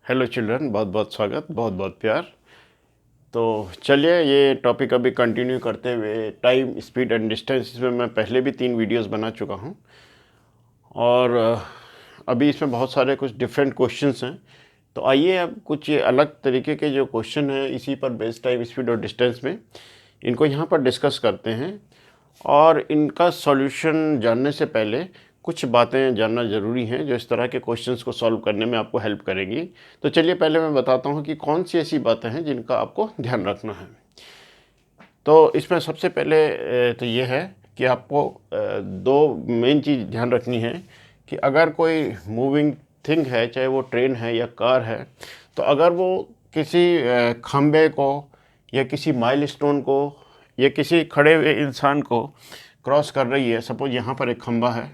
Hello children, बहुत बहुत स्वागत, बहुत बहुत प्यार। तो चलिए ये टॉपिक अभी कंटिन्यू करते हुए टाइम, स्पीड एंड डिस्टेंस, इसमें मैं पहले भी 3 वीडियोस बना चुका हूँ और अभी इसमें बहुत सारे कुछ डिफरेंट क्वेश्चंस हैं। तो आइए अब कुछ ये अलग तरीके के जो क्वेश्चन हैं इसी पर बेस्ड टाइम, स्पीड और डिस्टेंस में, इनको यहाँ पर डिस्कस करते हैं। और इनका सॉल्यूशन जानने से पहले कुछ बातें जानना ज़रूरी हैं जो इस तरह के क्वेश्चंस को सॉल्व करने में आपको हेल्प करेंगी। तो चलिए पहले मैं बताता हूँ कि कौन सी ऐसी बातें हैं जिनका आपको ध्यान रखना है। तो इसमें सबसे पहले तो ये है कि आपको दो मेन चीज़ ध्यान रखनी है कि अगर कोई मूविंग थिंग है, चाहे वो ट्रेन है या कार है, तो अगर वो किसी खंबे को या किसी माइलस्टोन को या किसी खड़े हुए इंसान को क्रॉस कर रही है। सपोज यहाँ पर एक खंबा है,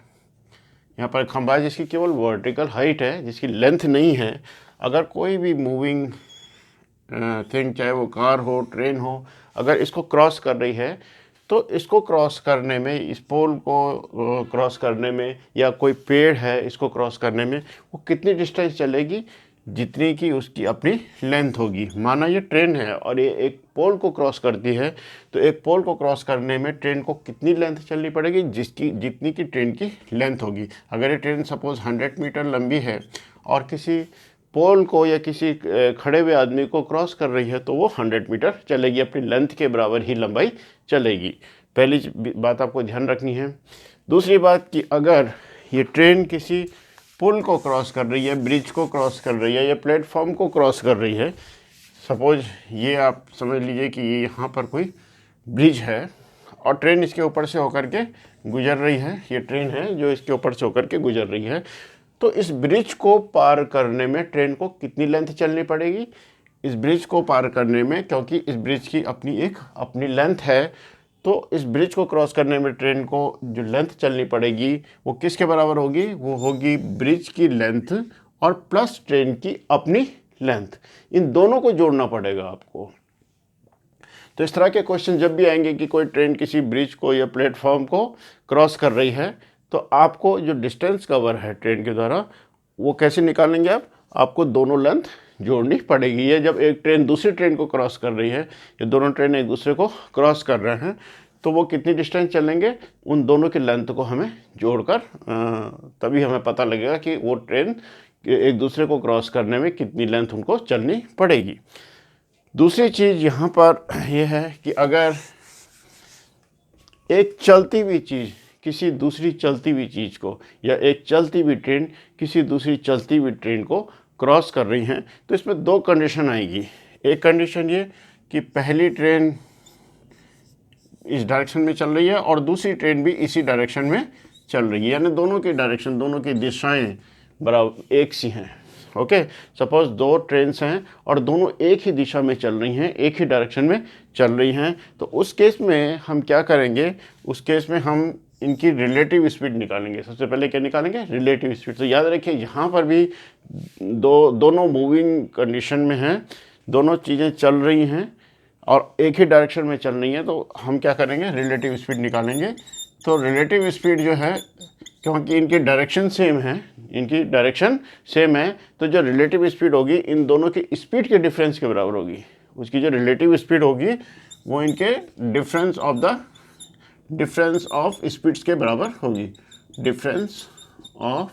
यहाँ पर एक खंबा है जिसकी केवल वर्टिकल हाइट है, जिसकी लेंथ नहीं है। अगर कोई भी मूविंग थिंग, चाहे वो कार हो, ट्रेन हो, अगर इसको क्रॉस कर रही है, तो इसको क्रॉस करने में, इस पोल को क्रॉस करने में, या कोई पेड़ है इसको क्रॉस करने में, वो कितनी डिस्टेंस चलेगी, जितनी की उसकी अपनी लेंथ होगी। माना ये ट्रेन है और ये एक पोल को क्रॉस करती है, तो एक पोल को क्रॉस करने में ट्रेन को कितनी लेंथ चलनी पड़ेगी, जिसकी जितनी की ट्रेन की लेंथ होगी। अगर ये ट्रेन सपोज 100 मीटर लंबी है और किसी पोल को या किसी खड़े हुए आदमी को क्रॉस कर रही है, तो वो 100 मीटर चलेगी, अपनी लेंथ के बराबर ही लंबाई चलेगी। पहली बात आपको ध्यान रखनी है। दूसरी बात कि अगर ये ट्रेन किसी पुल को क्रॉस कर रही है, ब्रिज को क्रॉस कर रही है या प्लेटफॉर्म को क्रॉस कर रही है, सपोज ये आप समझ लीजिए कि ये यहाँ पर कोई ब्रिज है और ट्रेन इसके ऊपर से होकर के गुजर रही है। ये ट्रेन है जो इसके ऊपर से होकर के गुजर रही है, तो इस ब्रिज को पार करने में ट्रेन को कितनी लेंथ चलनी पड़ेगी। इस ब्रिज को पार करने में, क्योंकि इस ब्रिज की अपनी लेंथ है, तो इस ब्रिज को क्रॉस करने में ट्रेन को जो लेंथ चलनी पड़ेगी वो किसके बराबर होगी, वो होगी ब्रिज की लेंथ और प्लस ट्रेन की अपनी लेंथ। इन दोनों को जोड़ना पड़ेगा आपको। तो इस तरह के क्वेश्चन जब भी आएंगे कि कोई ट्रेन किसी ब्रिज को या प्लेटफॉर्म को क्रॉस कर रही है, तो आपको जो डिस्टेंस कवर है ट्रेन के द्वारा, वो कैसे निकालेंगे आपको दोनों लेंथ जोड़नी पड़ेगी। या जब एक ट्रेन दूसरी ट्रेन को क्रॉस कर रही है, ये दोनों ट्रेन एक दूसरे को क्रॉस कर रहे हैं, तो वो कितनी डिस्टेंस चलेंगे, उन दोनों की लेंथ को हमें जोड़कर तभी हमें पता लगेगा कि वो ट्रेन एक दूसरे को क्रॉस करने में कितनी लेंथ उनको चलनी पड़ेगी। दूसरी चीज़ यहाँ पर यह है कि अगर एक चलती हुई चीज़ किसी दूसरी चलती हुई चीज़ को, या एक चलती हुई ट्रेन किसी दूसरी चलती हुई ट्रेन को क्रॉस कर रही हैं, तो इसमें दो कंडीशन आएगी। एक कंडीशन ये कि पहली ट्रेन इस डायरेक्शन में चल रही है और दूसरी ट्रेन भी इसी डायरेक्शन में चल रही है, यानी दोनों की डायरेक्शन, दोनों की दिशाएं बराबर एक सी हैं। ओके, सपोज दो ट्रेन्स हैं और दोनों एक ही दिशा में चल रही हैं, एक ही डायरेक्शन में चल रही हैं, तो उस केस में हम क्या करेंगे, उस केस में हम इनकी रिलेटिव स्पीड निकालेंगे। सबसे पहले क्या निकालेंगे, रिलेटिव स्पीड। तो याद रखिए यहाँ पर भी दोनों मूविंग कंडीशन में हैं, दोनों चीज़ें चल रही हैं और एक ही डायरेक्शन में चल रही हैं, तो हम क्या करेंगे, रिलेटिव स्पीड निकालेंगे। तो रिलेटिव स्पीड जो है, क्योंकि इनकी डायरेक्शन सेम है, इनकी डायरेक्शन सेम है, तो जो रिलेटिव स्पीड होगी इन दोनों की स्पीड के डिफरेंस के बराबर होगी। उसकी जो रिलेटिव स्पीड होगी वो इनके डिफरेंस ऑफ स्पीड्स के बराबर होगी। डिफरेंस ऑफ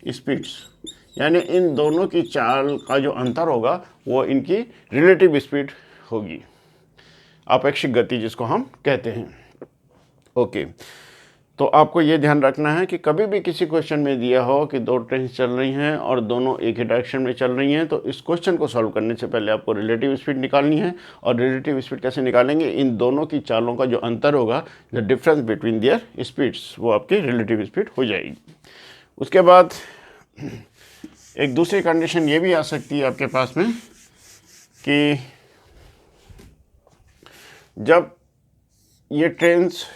स्पीड्स यानी इन दोनों की चाल का जो अंतर होगा वो इनकी रिलेटिव स्पीड होगी, आपेक्षिक गति जिसको हम कहते हैं। ओके, तो आपको ये ध्यान रखना है कि कभी भी किसी क्वेश्चन में दिया हो कि दो ट्रेन चल रही हैं और दोनों एक ही डायरेक्शन में चल रही हैं, तो इस क्वेश्चन को सॉल्व करने से पहले आपको रिलेटिव स्पीड निकालनी है। और रिलेटिव स्पीड कैसे निकालेंगे, इन दोनों की चालों का जो अंतर होगा, the difference between their speeds, वो आपकी रिलेटिव स्पीड हो जाएगी। उसके बाद एक दूसरी कंडीशन ये भी आ सकती है आपके पास में कि जब ये ट्रेन्स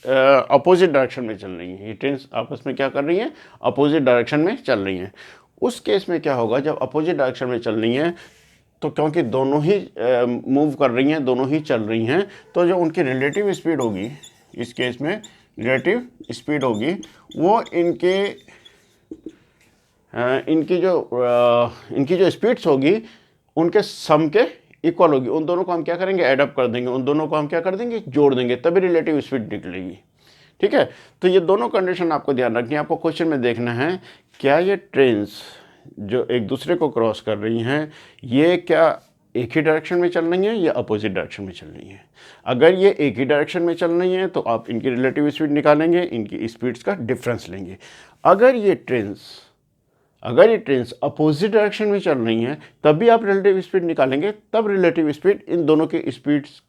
अपोजिट डायरेक्शन में चल रही हैं, ये ट्रेन्स आपस में क्या कर रही हैं, अपोजिट डायरेक्शन में चल रही हैं। उस केस में क्या होगा, जब अपोजिट डायरेक्शन में चल रही हैं, तो क्योंकि दोनों ही मूव कर रही हैं, दोनों ही चल रही हैं, तो जो उनकी रिलेटिव स्पीड होगी, इस केस में रिलेटिव स्पीड होगी, वो इनके इनकी जो स्पीड्स होगी उनके सम के इक्वल होगी। उन दोनों को हम क्या करेंगे, एड अप कर देंगे, उन दोनों को हम क्या कर देंगे, जोड़ देंगे, तभी रिलेटिव स्पीड निकलेगी। ठीक है, तो ये दोनों कंडीशन आपको ध्यान रखनी है। आपको क्वेश्चन में देखना है क्या ये ट्रेन्स जो एक दूसरे को क्रॉस कर रही हैं ये क्या एक ही डायरेक्शन में चल रही हैं या अपोजिट डायरेक्शन में चल रही हैं। अगर ये एक ही डायरेक्शन में चल रही हैं तो आप इनकी रिलेटिव स्पीड निकालेंगे, इनकी स्पीड्स का डिफरेंस लेंगे। अगर ये ट्रेन्स अपोजिट डायरेक्शन में चल रही हैं तब भी आप रिलेटिव स्पीड निकालेंगे, तब रिलेटिव स्पीड इन दोनों की स्पीड्स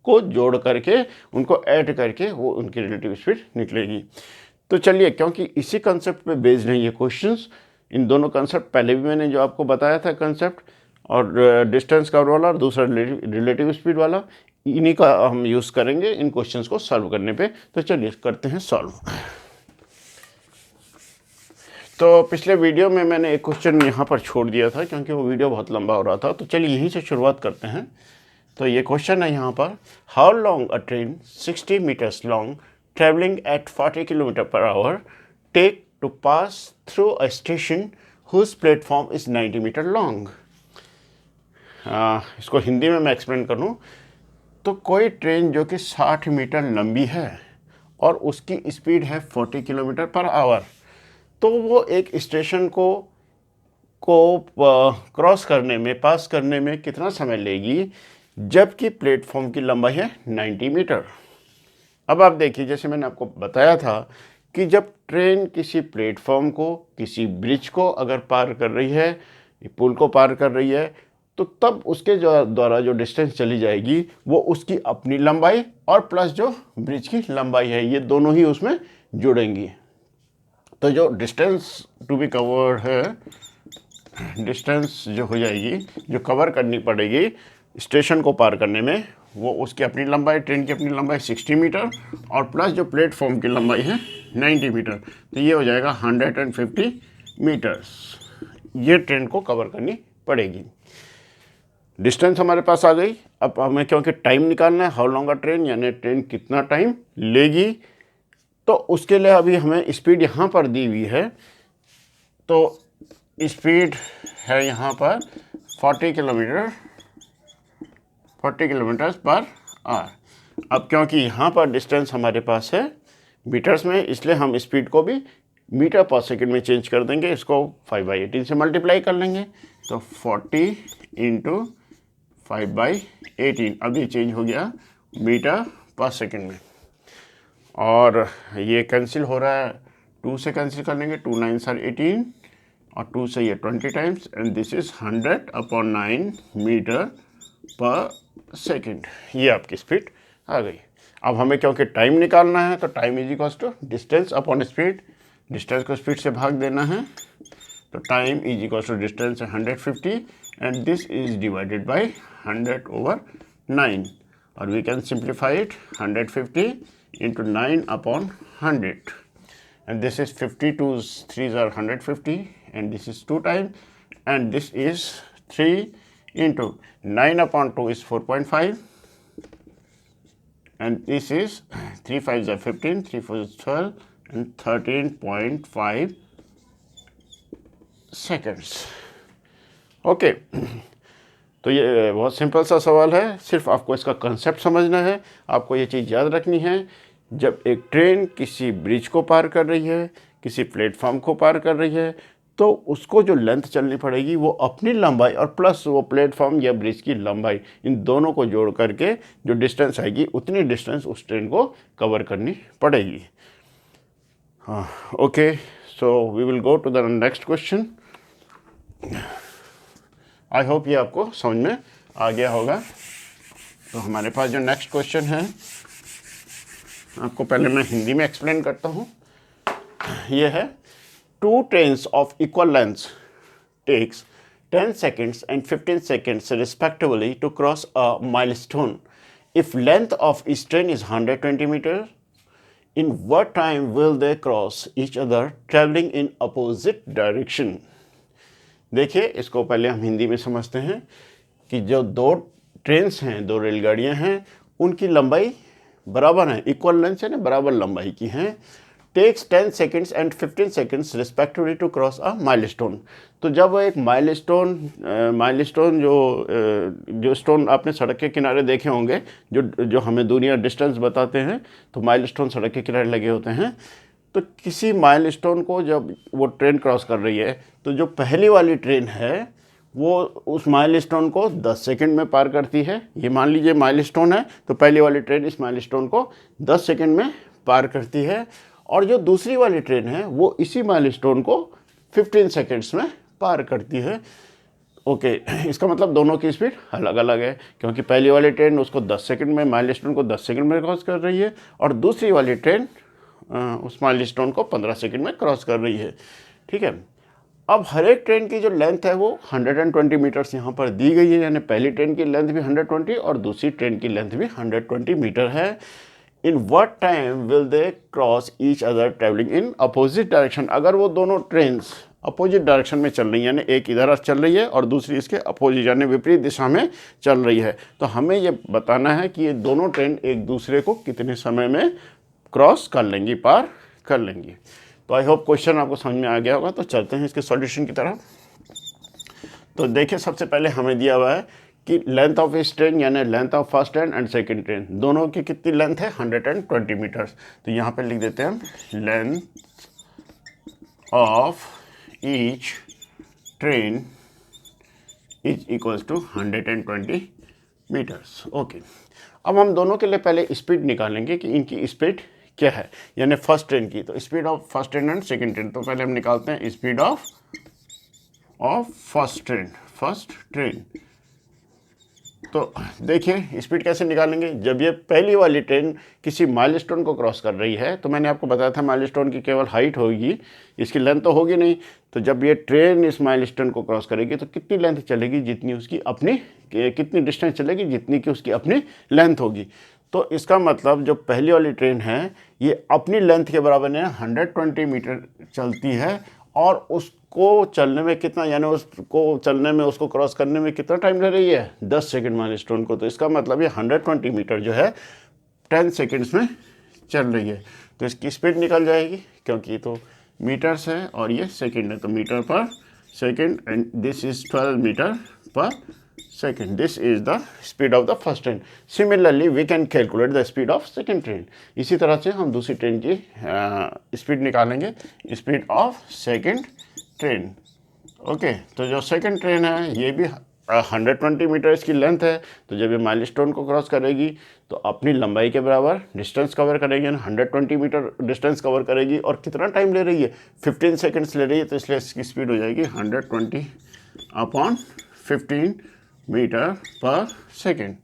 को जोड़ करके उनको ऐड करके वो उनकी रिलेटिव स्पीड निकलेगी। तो चलिए, क्योंकि इसी कंसेप्ट पे बेस्ड हैं ये क्वेश्चंस, इन दोनों कंसेप्ट पहले भी मैंने जो आपको बताया था कंसेप्ट, और डिस्टेंस कर्व वाला और दूसरा रिलेटिव स्पीड वाला, इन्हीं का हम यूज़ करेंगे इन क्वेश्चंस को सॉल्व करने पे। तो चलिए करते हैं सॉल्व। तो पिछले वीडियो में मैंने एक क्वेश्चन यहाँ पर छोड़ दिया था क्योंकि वो वीडियो बहुत लंबा हो रहा था, तो चलिए यहीं से शुरुआत करते हैं। तो ये क्वेश्चन है यहाँ पर, how long a train 60 metres long travelling at 40 kilometre per hour take to pass through a station whose platform is 90 metre long. इसको हिंदी में मैं एक्सप्लेन करूँ तो कोई ट्रेन जो कि 60 मीटर लंबी है और उसकी स्पीड है 40 किलोमीटर पर आवर, तो वो एक स्टेशन को क्रॉस करने में, पास करने में कितना समय लेगी, जबकि प्लेटफॉर्म की लंबाई है 90 मीटर। अब आप देखिए, जैसे मैंने आपको बताया था कि जब ट्रेन किसी प्लेटफॉर्म को, किसी ब्रिज को अगर पार कर रही है, पुल को पार कर रही है, तो तब उसके द्वारा जो डिस्टेंस चली जाएगी वो उसकी अपनी लंबाई और प्लस जो ब्रिज की लंबाई है, ये दोनों ही उसमें जुड़ेंगी। तो जो डिस्टेंस टू बी कवर्ड है, डिस्टेंस जो हो जाएगी, जो कवर करनी पड़ेगी स्टेशन को पार करने में, वो उसकी अपनी लंबाई, ट्रेन की अपनी लंबाई 60 मीटर और प्लस जो प्लेटफॉर्म की लंबाई है 90 मीटर, तो ये हो जाएगा 150 मीटर्स। ये ट्रेन को कवर करनी पड़ेगी। डिस्टेंस हमारे पास आ गई। अब हमें क्योंकि टाइम निकालना है, हाउ लॉन्ग अ ट्रेन, यानी ट्रेन कितना टाइम लेगी, तो उसके लिए अभी हमें स्पीड यहाँ पर दी हुई है। तो स्पीड है यहाँ पर 40 किलोमीटर्स पर आवर। अब क्योंकि यहाँ पर डिस्टेंस हमारे पास है मीटर्स में, इसलिए हम स्पीड को भी मीटर पर सेकंड में चेंज कर देंगे। इसको 5/18 से मल्टीप्लाई कर लेंगे, तो 40 × 5/18, अभी चेंज हो गया मीटर पर सेकंड में। और ये कैंसिल हो रहा है, 2 से कैंसिल कर लेंगे, 2 9 are 18 और 2 से ये 20 times, and this is 100/9 metre per second. ये आपकी स्पीड आ गई। अब हमें क्योंकि टाइम निकालना है, तो time is equals to distance upon speed, distance को स्पीड से भाग देना है, तो time is equals to distance है 150 and this is divided by 100/9, और we can simplify it, 150 into 9/100, and this is 50 2s 3s are 150, and this is 2 times, and this is 3 into 9/2 is 4.5, and this is 3 5s are 15, 3 4s is 12, and 13.5 seconds. Okay, तो ये बहुत simple सा सवाल है, सिर्फ आपको इसका concept समझना है। आपको ये चीज़ याद रखनी है, जब एक ट्रेन किसी ब्रिज को पार कर रही है, किसी प्लेटफॉर्म को पार कर रही है, तो उसको जो लेंथ चलनी पड़ेगी वो अपनी लंबाई और प्लस वो प्लेटफॉर्म या ब्रिज की लंबाई, इन दोनों को जोड़ करके जो डिस्टेंस आएगी उतनी डिस्टेंस उस ट्रेन को कवर करनी पड़ेगी। हाँ, okay, so we will go to the next question. I hope ये आपको समझ में आ गया होगा। तो हमारे पास जो नेक्स्ट क्वेश्चन है, आपको पहले मैं हिंदी में एक्सप्लेन करता हूँ। ये है, 2 trains of equal length takes 10 seconds and 15 seconds respectively to cross a milestone. If length of each train is 120 meters, in what time will they cross each other traveling in opposite direction? देखिए, इसको पहले हम हिंदी में समझते हैं कि जो 2 trains हैं, 2 रेलगाड़ियां हैं, उनकी लंबाई बराबर है, इक्वल लेंथ है ना, बराबर लंबाई की हैं। Takes 10 seconds and 15 seconds respectively to cross a milestone. तो जब वो एक माइलस्टोन जो स्टोन आपने सड़क के किनारे देखे होंगे, जो हमें दूरियां डिस्टेंस बताते हैं, तो माइलस्टोन सड़क के किनारे लगे होते हैं। तो किसी माइलस्टोन को जब वो ट्रेन क्रॉस कर रही है, तो जो पहली वाली ट्रेन है वो उस माइलस्टोन को 10 सेकंड में पार करती है। ये मान लीजिए माइलस्टोन है, तो पहली वाली ट्रेन इस माइलस्टोन को 10 सेकंड में पार करती है, और जो दूसरी वाली ट्रेन है वो इसी माइलस्टोन को 15 सेकंड्स में पार करती है। ओके, इसका मतलब दोनों की स्पीड अलग अलग है, क्योंकि पहली वाली ट्रेन उसको 10 सेकंड में, माइलस्टोन को 10 सेकंड में क्रॉस कर रही है, और दूसरी वाली ट्रेन उस माइलस्टोन को 15 सेकंड में क्रॉस कर रही है। ठीक है, अब हर एक ट्रेन की जो लेंथ है वो 120 मीटर्स यहाँ पर दी गई है, यानी पहली ट्रेन की लेंथ भी 120 और दूसरी ट्रेन की लेंथ भी 120 मीटर है। In what time will they cross each other travelling in opposite direction? अगर वो दोनों ट्रेन्स अपोजिट डायरेक्शन में चल रही है, यानी एक इधर चल रही है और दूसरी इसके अपोजिट यानी विपरीत दिशा में चल रही है, तो हमें ये बताना है कि ये दोनों ट्रेन एक दूसरे को कितने समय में क्रॉस कर लेंगी, पार कर लेंगी। तो आई होप क्वेश्चन आपको समझ में आ गया होगा। तो चलते हैं इसके सॉल्यूशन की तरफ। तो देखिए, सबसे पहले हमें दिया हुआ है कि लेंथ ऑफ इस ट्रेन यानी length of first train and second train दोनों की कितनी लेंथ है, 120 मीटर्स। तो यहाँ पे लिख देते हैं हम length of each train is equals to 120 metres. Okay, अब हम दोनों के लिए पहले स्पीड निकालेंगे कि इनकी स्पीड क्या है, यानी फर्स्ट ट्रेन की। तो speed of first train and second train, तो पहले हम निकालते हैं स्पीड ऑफ फर्स्ट ट्रेन। तो देखिए स्पीड कैसे निकालेंगे। जब ये पहली वाली ट्रेन किसी माइलस्टोन को क्रॉस कर रही है, तो मैंने आपको बताया था माइलस्टोन की केवल हाइट होगी, इसकी लेंथ तो होगी नहीं। तो जब ये ट्रेन इस माइलस्टोन को क्रॉस करेगी तो कितनी लेंथ चलेगी, जितनी उसकी अपनी, कितनी डिस्टेंस चलेगी जितनी की उसकी अपनी लेंथ होगी। तो इसका मतलब जो पहली वाली ट्रेन है ये अपनी लेंथ के बराबर ने 120 मीटर चलती है, और उसको चलने में कितना, यानी उसको चलने में, उसको क्रॉस करने में कितना टाइम ले रही है, 10 सेकंड माइलस्टोन को। तो इसका मतलब ये 120 मीटर जो है 10 सेकंड्स में चल रही है। तो इसकी स्पीड निकल जाएगी, क्योंकि तो मीटर्स है और ये सेकंड है, तो metre per second, and this is 12 metre per second. This is the speed of the first train. Similarly, we can calculate the speed of second train. इसी तरह से हम दूसरी ट्रेन की स्पीड निकालेंगे, speed of second train. Okay, तो जो second train है ये भी 120 मीटर इसकी लेंथ है। तो जब ये माइलस्टोन को क्रॉस करेगी तो अपनी लंबाई के बराबर डिस्टेंस कवर करेगी, 120 मीटर डिस्टेंस कवर करेगी, और कितना टाइम ले रही है, 15 सेकेंड्स ले रही है। तो इसलिए इसकी स्पीड हो जाएगी 120 upon 15 metre per second,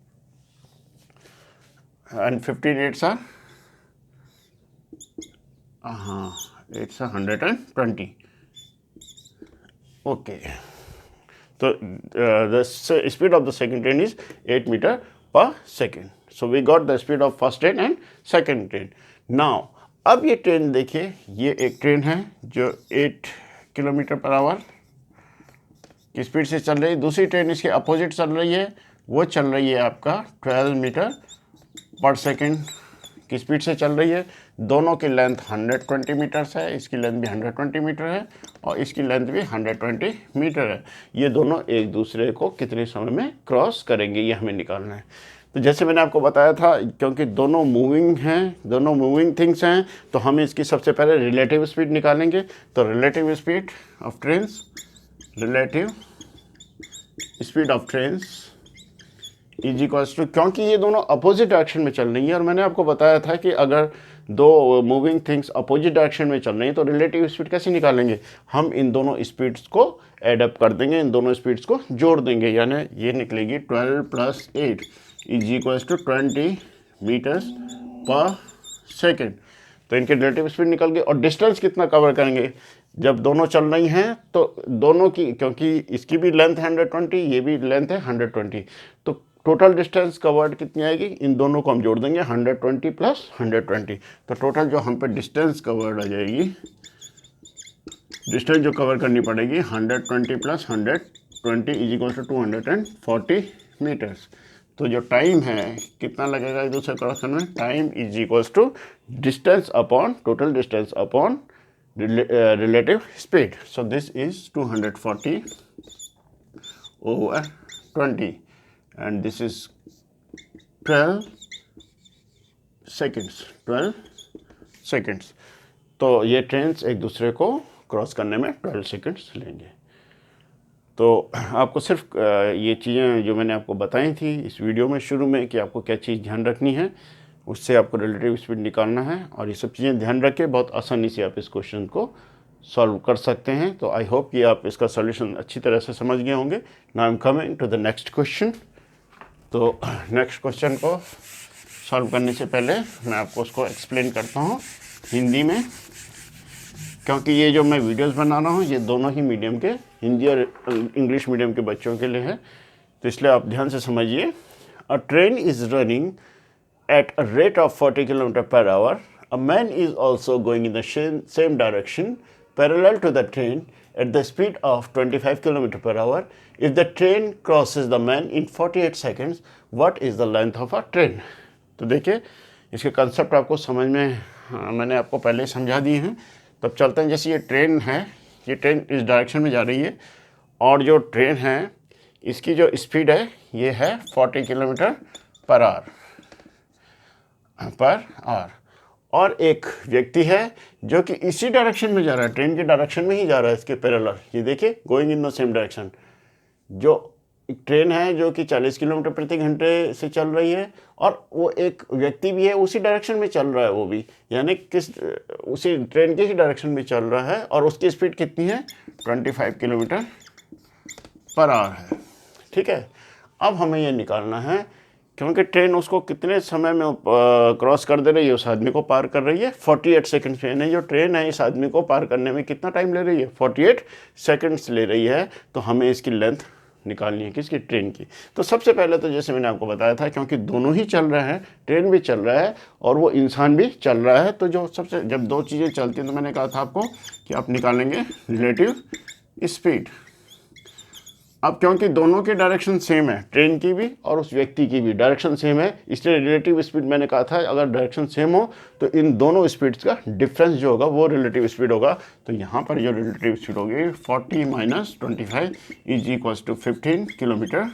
and 15 8s are 120. Okay, तो the speed of the second train is 8 meter per second. So we got the speed of first train and second train. Now अब ये train देखिए, ये एक train है जो 8 kilometre per our की speed से चल रही है। दूसरी ट्रेन इसके अपोजिट चल रही है, वो चल रही है आपका 12 मीटर पर सेकेंड की स्पीड से चल रही है। दोनों की लेंथ 120 मीटर्स है, इसकी लेंथ भी 120 मीटर है और इसकी लेंथ भी 120 मीटर है। ये दोनों एक दूसरे को कितने समय में क्रॉस करेंगे, ये हमें निकालना है। तो जैसे मैंने आपको बताया था, क्योंकि दोनों मूविंग हैं, दोनों मूविंग थिंग्स हैं, तो हम इसकी सबसे पहले रिलेटिव स्पीड निकालेंगे। तो relative speed of trains, relative speed of trains is equals to, क्योंकि ये दोनों अपोजिट डायरेक्शन में चल रही है, और मैंने आपको बताया था कि अगर दो मूविंग थिंग्स अपोजिट डायरेक्शन में चल रही हैं तो रिलेटिव स्पीड कैसे निकालेंगे, हम इन दोनों स्पीड्स को एड अप कर देंगे, इन दोनों स्पीड्स को जोड़ देंगे, यानी ये निकलेगी 12 + 8 इज इक्वल्स टू 20 मीटर्स पर सेकेंड। तो इनके रिलेटिव स्पीड निकल गई। और डिस्टेंस कितना कवर करेंगे, जब दोनों चल रही हैं तो दोनों की, क्योंकि इसकी भी लेंथ है 120, ये भी लेंथ है 120, तो टोटल डिस्टेंस कवर्ड कितनी आएगी, इन दोनों को हम जोड़ देंगे 120 + 120, तो टोटल जो हम पे डिस्टेंस कवर्ड आ जाएगी, डिस्टेंस जो कवर करनी पड़ेगी 120 + 120 इज इक्वल टू 240 मीटर्स। तो जो टाइम है कितना लगेगा एक दूसरे क्रॉस करने में, time is equals to distance upon total distance upon relative speed. So this is 240 over 20 and this is 12 seconds. 12 seconds. तो ये ट्रेन्स एक दूसरे को क्रॉस करने में 12 सेकेंड्स लेंगे। तो आपको सिर्फ ये चीज़ें जो मैंने आपको बताई थी इस वीडियो में शुरू में कि आपको क्या चीज़ ध्यान रखनी है, उससे आपको रिलेटिव स्पीड निकालना है और ये सब चीज़ें ध्यान रख के बहुत आसानी से आप इस क्वेश्चन को सॉल्व कर सकते हैं। तो आई होप कि आप इसका सॉल्यूशन अच्छी तरह से समझ गए होंगे। Now I am coming to the next question. तो नेक्स्ट क्वेश्चन को सॉल्व करने से पहले मैं आपको उसको एक्सप्लेन करता हूँ हिंदी में, क्योंकि ये जो मैं वीडियोस बना रहा हूँ ये दोनों ही मीडियम के, हिंदी और इंग्लिश मीडियम के बच्चों के लिए है, तो इसलिए आप ध्यान से समझिए। अ train is running at a rate of 40 km per hour. A man is also going in the same direction parallel to the train at the speed of 25 km per hour. If the train crosses the man in 48 seconds, what is the length of a train? तो देखिए इसके concept आपको समझ में मैंने आपको पहले समझा दिए हैं। तब चलते हैं, जैसे ये ट्रेन है, ये ट्रेन इस डायरेक्शन में जा रही है और जो ट्रेन है इसकी जो स्पीड है ये है 40 किलोमीटर पर आवर और एक व्यक्ति है जो कि इसी डायरेक्शन में जा रहा है, ट्रेन के डायरेक्शन में ही जा रहा है इसके पैरेलल। ये देखिए going in the same direction. जो एक ट्रेन है जो कि 40 किलोमीटर प्रति घंटे से चल रही है और वो एक व्यक्ति भी है उसी डायरेक्शन में चल रहा है, वो भी यानी उसी ट्रेन के ही डायरेक्शन में चल रहा है और उसकी स्पीड कितनी है 25 किलोमीटर पर आवर है। ठीक है, अब हमें ये निकालना है क्योंकि ट्रेन उसको कितने समय में क्रॉस कर दे रही है, उस आदमी को पार कर रही है 48 सेकंड्स में। यानी जो ट्रेन है इस आदमी को पार करने में कितना टाइम ले रही है, 48 सेकंड्स ले रही है। तो हमें इसकी लेंथ निकालनी है, किसकी, ट्रेन की। तो सबसे पहले तो जैसे मैंने आपको बताया था, क्योंकि दोनों ही चल रहे हैं, ट्रेन भी चल रहा है और वो इंसान भी चल रहा है, तो जो सबसे जब दो चीज़ें चलती हैं तो मैंने कहा था आपको कि आप निकालेंगे रिलेटिव स्पीड। अब क्योंकि दोनों के डायरेक्शन सेम है, ट्रेन की भी और उस व्यक्ति की भी डायरेक्शन सेम है, इसलिए रिलेटिव स्पीड मैंने कहा था अगर डायरेक्शन सेम हो तो इन दोनों स्पीड्स का डिफरेंस जो होगा वो रिलेटिव स्पीड होगा। तो यहाँ पर जो रिलेटिव स्पीड होगी 40 minus 25 is equals to 15 kilometre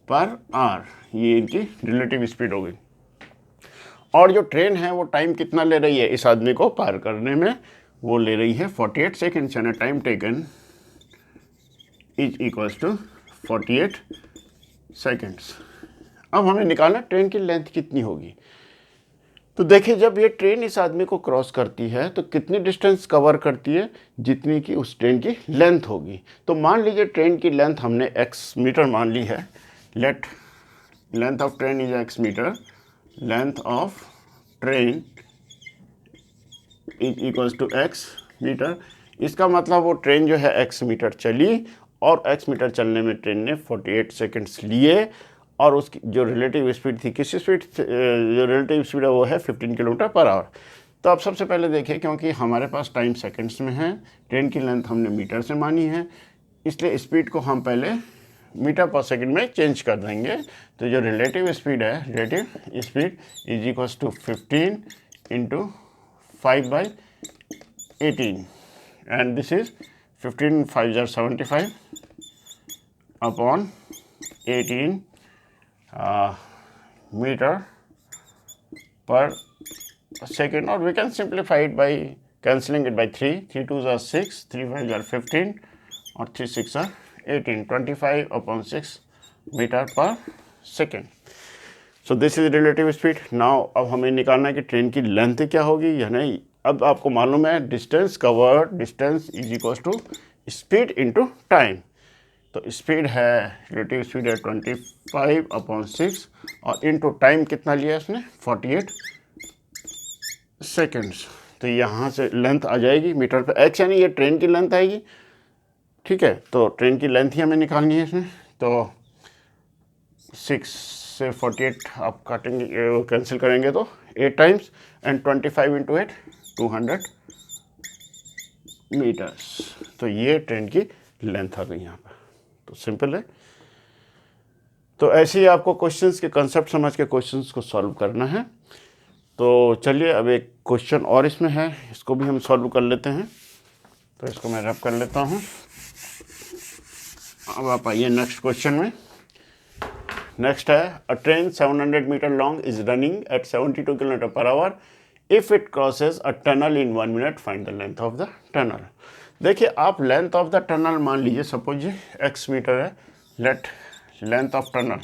per hour, ये इनकी रिलेटिव स्पीड होगी। और जो ट्रेन है वो टाइम कितना ले रही है इस आदमी को पार करने में, वो ले रही है 48 सेकेंड्स, यानी time taken is equals to 48 seconds. अब हमें निकालना ट्रेन की लेंथ कितनी होगी। तो देखिए जब ये ट्रेन इस आदमी को क्रॉस करती है तो कितनी डिस्टेंस कवर करती है, जितनी की उस ट्रेन की लेंथ होगी। तो मान लीजिए ट्रेन की लेंथ हमने x मीटर मान ली है, let length of train is x metre, length of train is equals to x metre. इसका मतलब वो ट्रेन जो है x मीटर चली और x मीटर चलने में ट्रेन ने 48 सेकंड्स लिए और उसकी जो रिलेटिव स्पीड थी, किस स्पीड, जो रिलेटिव स्पीड है वो है 15 किलोमीटर पर आवर। तो अब सबसे पहले देखिए, क्योंकि हमारे पास टाइम सेकंड्स में है, ट्रेन की लेंथ हमने मीटर से मानी है, इसलिए स्पीड को हम पहले मीटर पर सेकंड में चेंज कर देंगे। तो जो रिलेटिव स्पीड है, relative speed is equals to 15 into 5/18 and this is 15 5 जार 75 अपॉन 18 मीटर पर सेकेंड, और we can simplify it by cancelling it by 3 2 जार 6, 3 5 जार 15 और 3 6 जार 18, 25 upon 6 metre per second. So this is relative speed. Now अब हमें निकालना है कि ट्रेन की लेंथ क्या होगी, यानी अब आपको मालूम है distance covered, distance is equal to speed into time. तो स्पीड है, रिलेटिव स्पीड है 25 अपॉन 6 और इंटू टाइम कितना लिया है उसने 48 सेकेंड्स। तो यहाँ से लेंथ आ जाएगी मीटर पे x, यानी ये ट्रेन की लेंथ आएगी। ठीक है, तो ट्रेन की लेंथ ही हमें निकालनी है इसमें। तो 6 से 48 आप काटेंगे, कैंसिल करेंगे तो 8 टाइम्स एंड 25 इंटू 8 200 मीटर्स। तो ये ट्रेन की लेंथ आ गई यहाँ पर। तो सिंपल है। तो ऐसे ही आपको क्वेश्चंस के कंसेप्ट समझ के क्वेश्चंस को सॉल्व करना है। तो चलिए अब एक क्वेश्चन और इसमें है, इसको भी हम सॉल्व कर लेते हैं। तो इसको मैं रब कर लेता हूँ। अब आप आइए नेक्स्ट क्वेश्चन में। नेक्स्ट है, a train 700 metre long is running at 72 kilometre per hour if it crosses a tunnel in 1 minute, find the length of the tunnel. देखिए आप लेंथ ऑफ द टनल मान लीजिए, सपोज ये x metre है। Let length of tunnel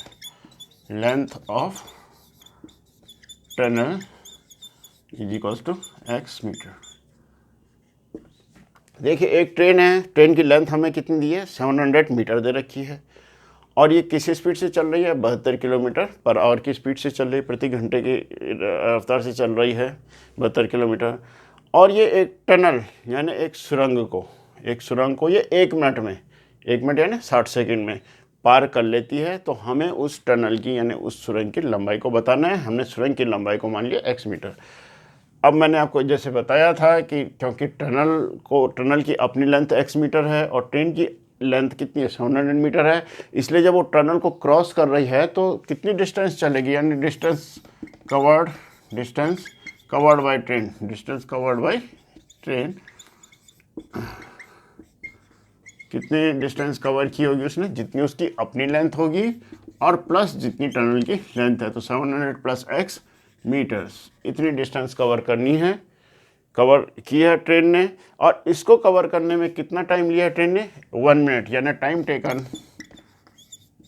is equals to x metre. देखिए एक train है, train की लेंथ हमें कितनी दी है, 700 मीटर दे रखी है, और ये किस स्पीड से चल रही है, 72 किलोमीटर पर आवर की स्पीड से चल रही है, प्रति घंटे की रफ्तार से चल रही है 72 किलोमीटर। और ये एक टनल यानी एक सुरंग को ये 1 मिनट यानी 60 सेकंड में पार कर लेती है। तो हमें उस टनल की यानी उस सुरंग की लंबाई को बताना है। हमने सुरंग की लंबाई को मान लिया x मीटर। अब मैंने आपको जैसे बताया था कि क्योंकि टनल की अपनी लेंथ x मीटर है और ट्रेन की लेंथ कितनी है, 700 मीटर है, इसलिए जब वो टनल को क्रॉस कर रही है तो कितनी डिस्टेंस चलेगी, यानी डिस्टेंस कवर्ड बाय ट्रेन, कितनी डिस्टेंस कवर की होगी उसने, जितनी उसकी अपनी लेंथ होगी और प्लस जितनी टनल की लेंथ है। तो 700 प्लस x मीटर्स, इतनी डिस्टेंस कवर की है ट्रेन ने। और इसको कवर करने में कितना टाइम लिया है ट्रेन ने, 1 मिनट, यानी time taken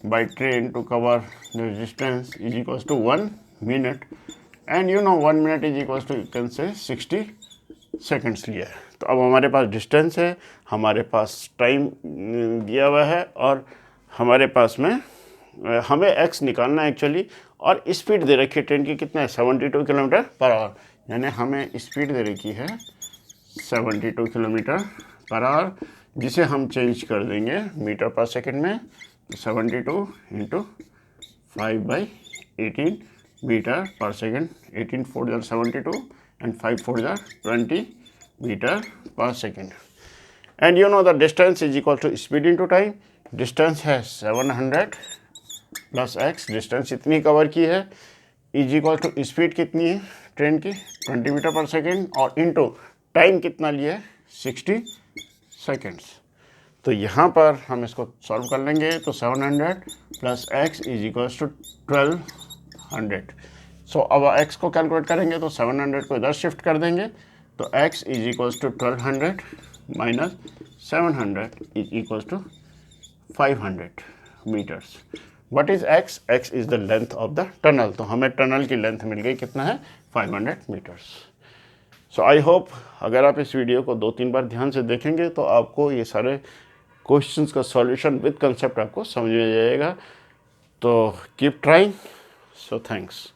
by train to cover the distance is equals to 1 minute. And 1 minute is equals to, you can say 60 seconds लिया है। तो अब हमारे पास डिस्टेंस है, हमारे पास टाइम दिया हुआ है, और हमारे पास में हमें x निकालना है एक्चुअली। और स्पीड दे रखी है ट्रेन की, कितना है, 72 किलोमीटर पर आवर, यानी हमें स्पीड दे रखी है 72 किलोमीटर पर आवर, जिसे हम चेंज कर देंगे मीटर पर सेकंड में। 72 इंटू 5/18 मीटर पर सेकंड, 18 4 जार 72 एंड 5 4 जार 20 meter per second. And the distance is equal to speed into time. Distance है 700 प्लस x, डिस्टेंस इतनी कवर की है, इज इक्वल टू स्पीड कितनी है ट्रेन की, 20 मीटर पर सेकेंड, और इनटू टाइम कितना लिया है, 60 सेकेंड्स। तो यहाँ पर हम इसको सॉल्व कर लेंगे। तो 700 plus x is equal to 1200। So अब x को कैलकुलेट करेंगे तो 700 को इधर शिफ्ट कर देंगे, तो x is equal to 1200 minus 700 is equal to 500 metres. What is x? x is the length of the tunnel। तो हमें टनल की लेंथ मिल गई, कितना है, 500 मीटर्स। सो आई होप अगर आप इस वीडियो को 2-3 बार ध्यान से देखेंगे तो आपको ये सारे क्वेश्चंस का सॉल्यूशन विद कंसेप्ट आपको समझ में जाएगा। तो कीप ट्राइंग। So thanks.